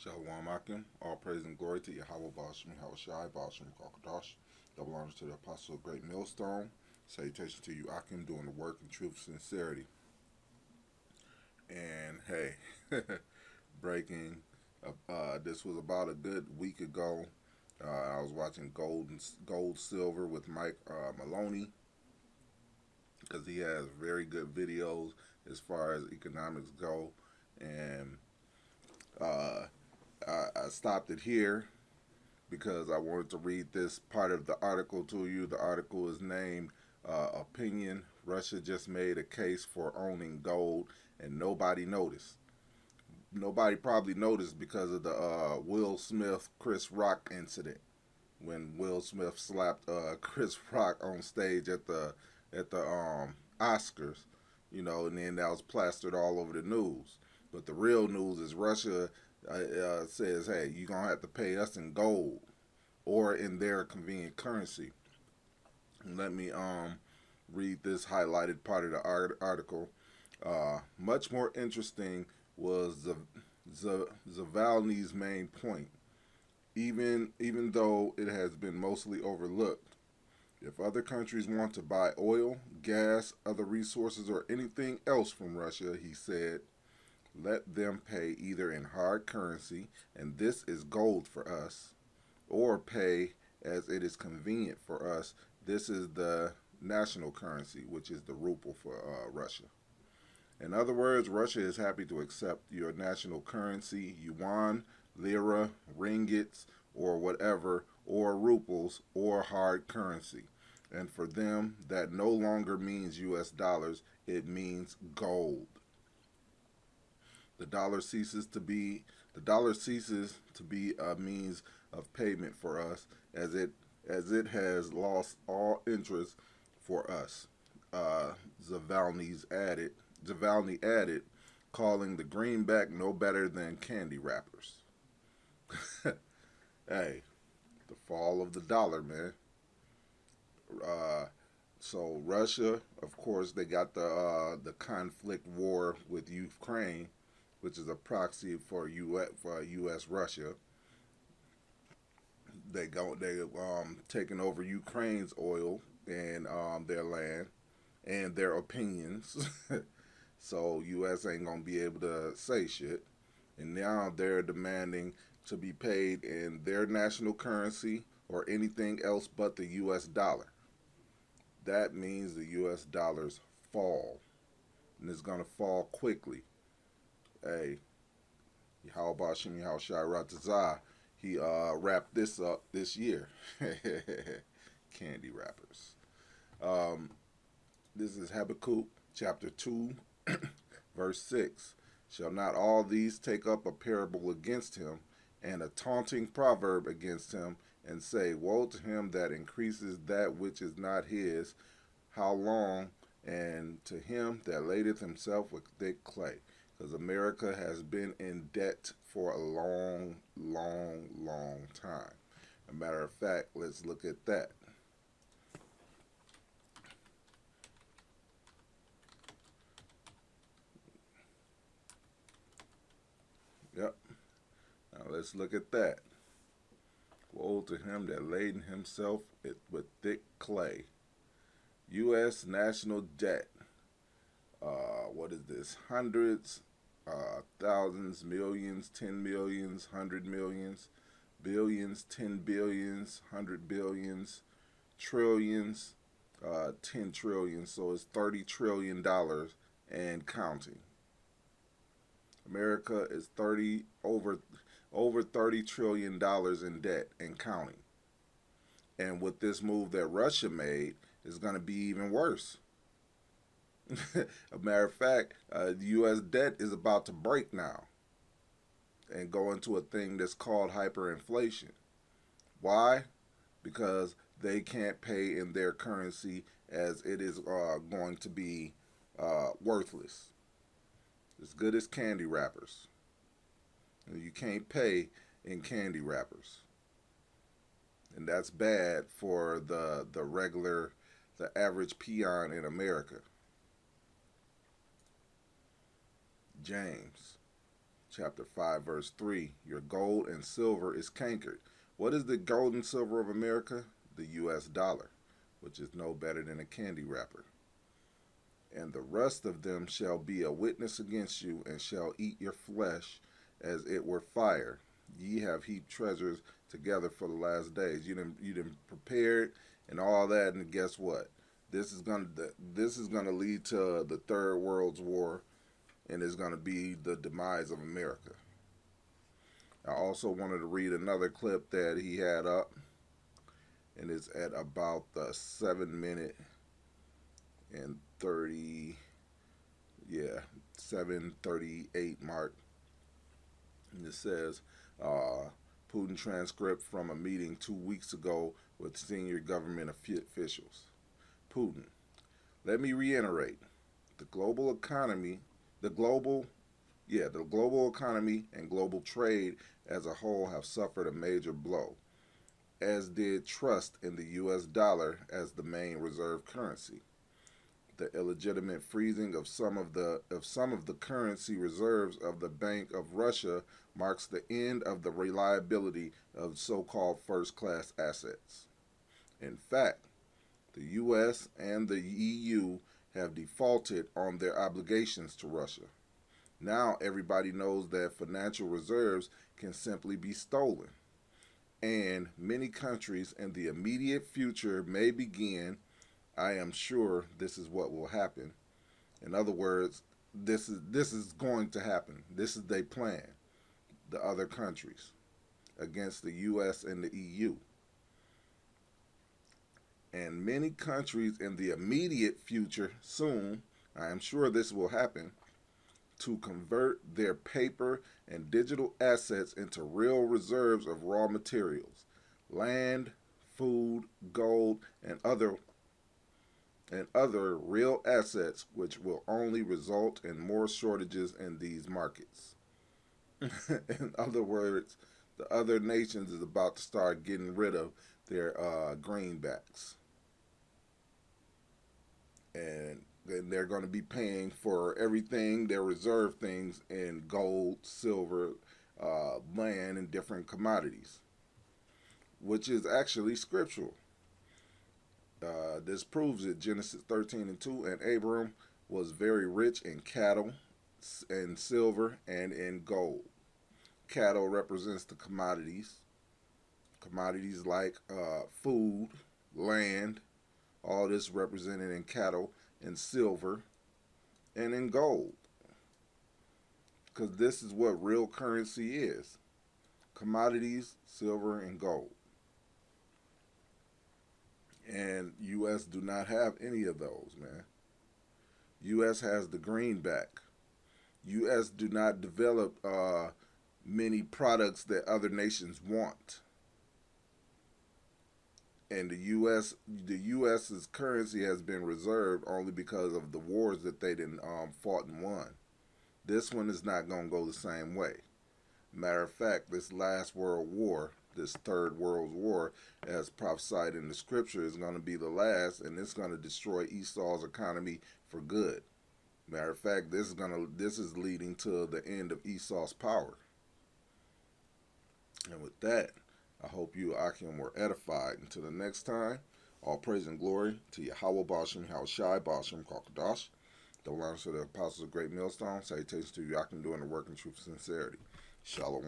Shalom Akim, all praise and glory to Yahweh Bashim, Yahweh Shai, Bashim Kakadash. Double honors to the Apostle of Great Millstone. Salutations to you, Akim, doing the work in truth, sincerity. And hey, breaking. This was about a good week ago. I was watching Gold Silver with Mike Maloney because he has very good videos as far as economics go. And I stopped it here because I wanted to read this part of the article to you. The article is named Opinion Russia Just Made a Case for Owning Gold and Nobody Noticed. Nobody probably noticed because of the Will Smith Chris Rock incident when Will Smith slapped Chris Rock on stage at the Oscars, and then that was plastered all over the news. But the real news is Russia says, hey, you're going to have to pay us in gold or in their convenient currency. And let me read this highlighted part of the article. Much more interesting was Zavalny's main point, even though it has been mostly overlooked. If other countries want to buy oil, gas, other resources, or anything else from Russia, he said, let them pay either in hard currency, and this is gold for us, or pay as it is convenient for us. This is the national currency, which is the ruble for Russia. In other words, Russia is happy to accept your national currency, yuan, lira, ringgits, or whatever, or rubles, or hard currency. And for them, that no longer means US dollars, it means gold. The dollar ceases to be a means of payment for us as it has lost all interest for us. Zavalny added, calling the greenback no better than candy wrappers. Hey, the fall of the dollar, man. So Russia, of course, they got the conflict war with Ukraine, which is a proxy for U.S. Russia. They taking over Ukraine's oil and their land and their opinions. So U.S. ain't gonna be able to say shit. And now they're demanding to be paid in their national currency or anything else but the U.S. dollar. That means the U.S. dollars fall, and it's gonna fall quickly. Hey, Yahweh Bashim Yahweh Shai Ratazah, he wrapped this up this year. Candy wrappers. This is Habakkuk chapter 2, verse 6. Shall not all these take up a parable against him, and a taunting proverb against him, and say, woe to him that increases that which is not his, how long, and to him that ladeth himself with thick clay. Because America has been in debt for a long, long, long time. As a matter of fact, let's look at that. Yep. Now let's look at that. Woe to him that laden himself with thick clay. U.S. national debt. What is this? Hundreds, thousands, millions, 10 millions, 100 millions, billions, 10 billions, 100 billions, trillions, 10 trillion. So it's $30 trillion and counting. America is over $30 trillion in debt and counting. And with this move that Russia made, it's going to be even worse. A matter of fact, the U.S. debt is about to break now and go into a thing that's called hyperinflation. Why? Because they can't pay in their currency as it is going to be worthless. As good as candy wrappers. You can't pay in candy wrappers. And that's bad for the average peon in America. James chapter 5, verse 3, your gold and silver is cankered. What is the gold and silver of America? The U.S. dollar, which is no better than a candy wrapper. And the rest of them shall be a witness against you, and shall eat your flesh as it were fire. Ye have heaped treasures together for the last days. You didn't prepared and all that, and guess what? This is gonna lead to the Third World War, and it's gonna be the demise of America. I also wanted to read another clip that he had up, and it's at about the 7 minute and 30, 7:38 mark. And it says, Putin transcript from a meeting 2 weeks ago with senior government officials. Putin, let me reiterate, the global economy and global trade as a whole have suffered a major blow, as did trust in the U.S. dollar as the main reserve currency. The illegitimate freezing of some of the currency reserves of the Bank of Russia marks the end of the reliability of so-called first-class assets. In fact, the U.S. and the EU have defaulted on their obligations to Russia. Now everybody knows that financial reserves can simply be stolen, and many countries in the immediate future may begin. I am sure this is what will happen. In other words, this is going to happen. This is their plan. The other countries against the U.S. and the EU. And many countries in the immediate future, soon, I am sure this will happen, to convert their paper and digital assets into real reserves of raw materials, land, food, gold, and other real assets, which will only result in more shortages in these markets. In other words, the other nations is about to start getting rid of their greenbacks. And they're going to be paying for everything, their reserve things, in gold, silver, land, and different commodities, which is actually scriptural. This proves it. Genesis 13:2, and Abram was very rich in cattle, in silver, and in gold. Cattle represents the commodities like food, land, all this represented in cattle, in silver, and in gold. Because this is what real currency is. Commodities, silver, and gold. And U.S. do not have any of those, man. U.S. has the greenback. U.S. do not develop many products that other nations want. And the U.S.'s currency has been reserved only because of the wars that they didn't fought and won. This one is not going to go the same way. Matter of fact, this last world war, this Third World War, as prophesied in the scripture, is going to be the last, and it's going to destroy Esau's economy for good. Matter of fact, this is leading to the end of Esau's power. And with that, I hope you, Akim, were edified. Until the next time, all praise and glory to Yahweh Bashem, Shai Bashem, Kakadash, the learners of the apostles of Great Millstone. Salutations to you, Akim, doing the work in truth and sincerity. Shalom.